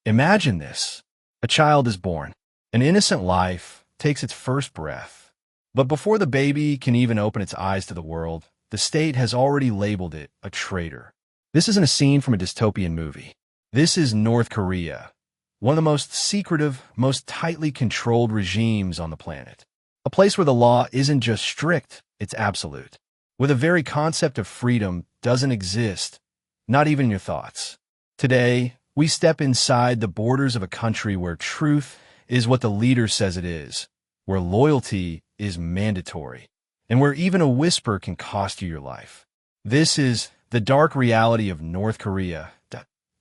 Imagine this. A child is born. An innocent life takes its first breath. But before the baby can even open its eyes to the world, the state has already labeled it a traitor. This isn't a scene from a dystopian movie. This is North Korea, one of the most secretive, most tightly controlled regimes on the planet. A place where the law isn't just strict, it's absolute. Where the very concept of freedom doesn't exist, not even in your thoughts. Today, we step inside the borders of a country where truth is what the leader says it is, where loyalty is mandatory, and where even a whisper can cost you your life. This is the dark reality of North Korea.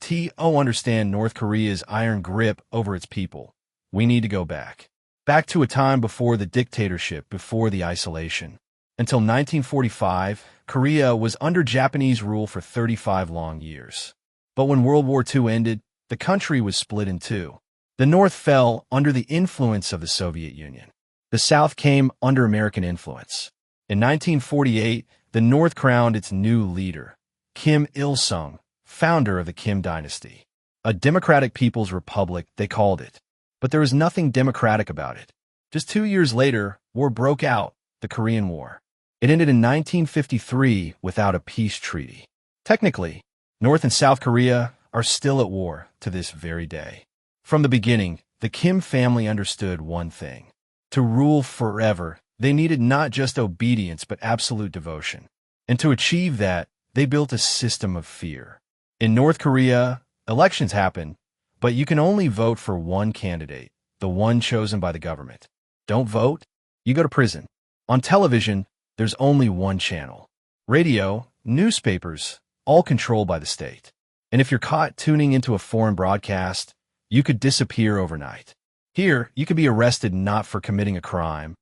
To understand North Korea's iron grip over its people, we need to go back. Back to a time before the dictatorship, before the isolation. Until 1945, Korea was under Japanese rule for 35 long years. But when World War II ended, the country was split in two. The North fell under the influence of the Soviet Union. The South came under American influence. In 1948, the North crowned its new leader, Kim Il-sung, founder of the Kim dynasty. A democratic people's republic, they called it. But there was nothing democratic about it. Just 2 years later, war broke out, the Korean War. It ended in 1953 without a peace treaty. Technically, North and South Korea are still at war to this very day. From the beginning, the Kim family understood one thing. To rule forever, they needed not just obedience but absolute devotion. And to achieve that, they built a system of fear. In North Korea, elections happen, but you can only vote for one candidate, the one chosen by the government. Don't vote, you go to prison. On television, there's only one channel. Radio, newspapers, all controlled by the state. And if you're caught tuning into a foreign broadcast, you could disappear overnight. Here, you could be arrested not for committing a crime,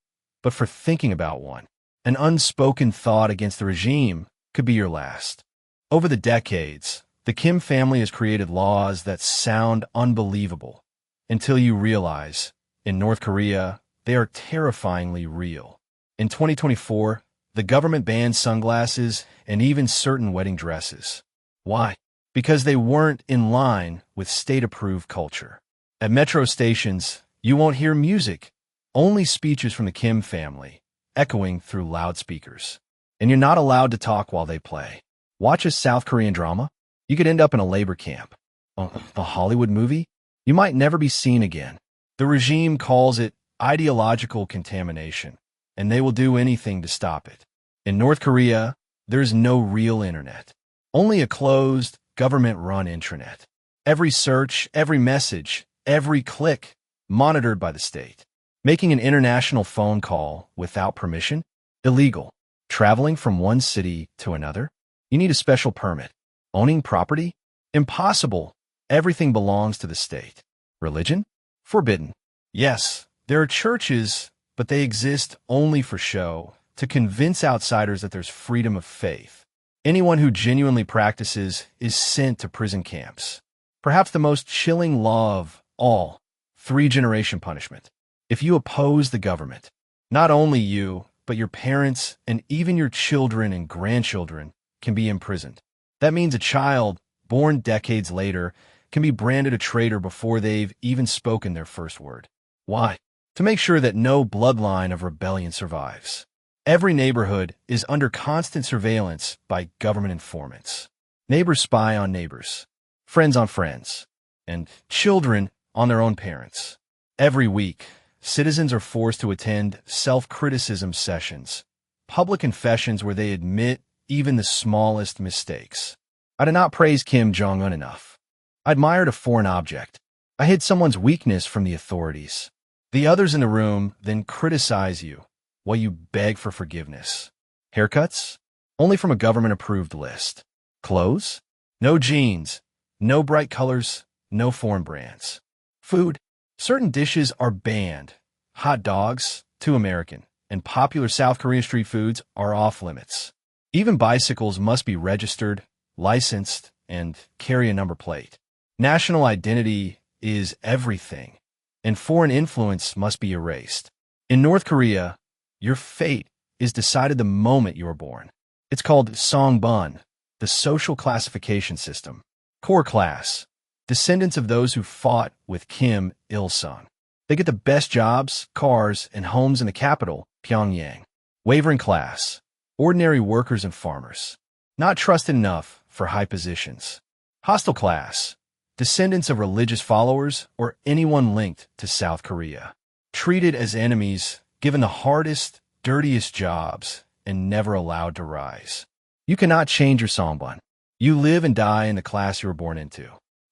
but for thinking about one. An unspoken thought against the regime could be your last. Over the decades, the Kim family has created laws that sound unbelievable until you realize, in North Korea, they are terrifyingly real. In 2024, the government banned sunglasses and even certain wedding dresses. Why? Because they weren't in line with state-approved culture. At metro stations, you won't hear music, only speeches from the Kim family, echoing through loudspeakers. And you're not allowed to talk while they play. Watch a South Korean drama? You could end up in a labor camp. A Hollywood movie? You might never be seen again. The regime calls it ideological contamination, and they will do anything to stop it. In North Korea, there's no real internet. Only a closed, government-run intranet. Every search, every message, every click, monitored by the state. Making an international phone call without permission? Illegal. Traveling from one city to another? You need a special permit. Owning property? Impossible. Everything belongs to the state. Religion? Forbidden. Yes, there are churches, but they exist only for show, to convince outsiders that there's freedom of faith. Anyone who genuinely practices is sent to prison camps. Perhaps the most chilling law of all, 3-generation punishment. If you oppose the government, not only you, but your parents and even your children and grandchildren can be imprisoned. That means a child, born decades later, can be branded a traitor before they've even spoken their first word. Why? To make sure that no bloodline of rebellion survives. Every neighborhood is under constant surveillance by government informants. Neighbors spy on neighbors, friends on friends, and children on their own parents. Every week, citizens are forced to attend self-criticism sessions, public confessions where they admit even the smallest mistakes. I did not praise Kim Jong-un enough. I admired a foreign object. I hid someone's weakness from the authorities. The others in the room then criticize you while you beg for forgiveness. Haircuts? Only from a government-approved list. Clothes? No jeans, no bright colors, no foreign brands. Food? Certain dishes are banned. Hot dogs, too American, and popular South Korean street foods are off limits. Even bicycles must be registered, licensed, and carry a number plate. National identity is everything, and foreign influence must be erased. In North Korea, your fate is decided the moment you are born. It's called Songbun, the social classification system. Core class, descendants of those who fought with Kim Il-sung. They get the best jobs, cars, and homes in the capital, Pyongyang. Wavering class, ordinary workers and farmers, not trusted enough for high positions. Hostile class, descendants of religious followers or anyone linked to South Korea. Treated as enemies, given the hardest, dirtiest jobs, and never allowed to rise. You cannot change your Songbun. You live and die in the class you were born into.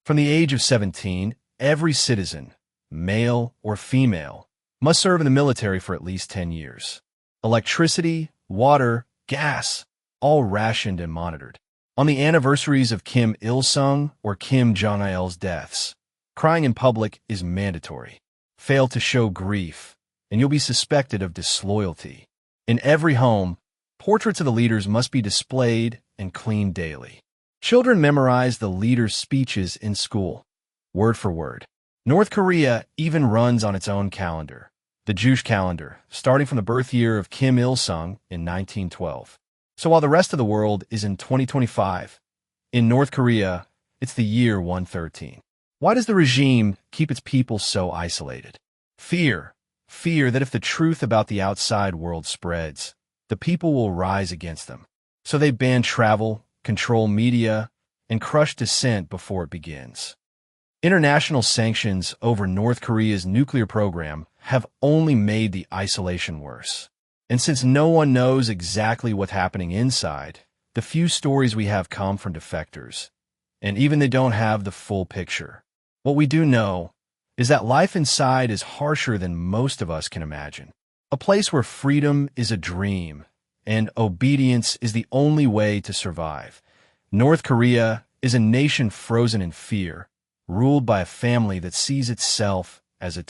From the age of 17, every citizen, male or female, must serve in the military for at least 10 years. Electricity, water, gas, all rationed and monitored. On the anniversaries of Kim Il-sung or Kim Jong-un's deaths, crying in public is mandatory. Fail to show grief, and you'll be suspected of disloyalty. In every home, portraits of the leaders must be displayed and cleaned daily. Children memorize the leaders' speeches in school, word for word. North Korea even runs on its own calendar, the Jewish calendar, starting from the birth year of Kim Il-sung in 1912. So while the rest of the world is in 2025, in North Korea, it's the year 113. Why does the regime keep its people so isolated? Fear. Fear that if the truth about the outside world spreads, the people will rise against them. So they ban travel, control media, and crush dissent before it begins. International sanctions over North Korea's nuclear program have only made the isolation worse. And since no one knows exactly what's happening inside, the few stories we have come from defectors, and even they don't have the full picture. What we do know is that life inside is harsher than most of us can imagine. A place where freedom is a dream and obedience is the only way to survive. North Korea is a nation frozen in fear, ruled by a family that sees itself as a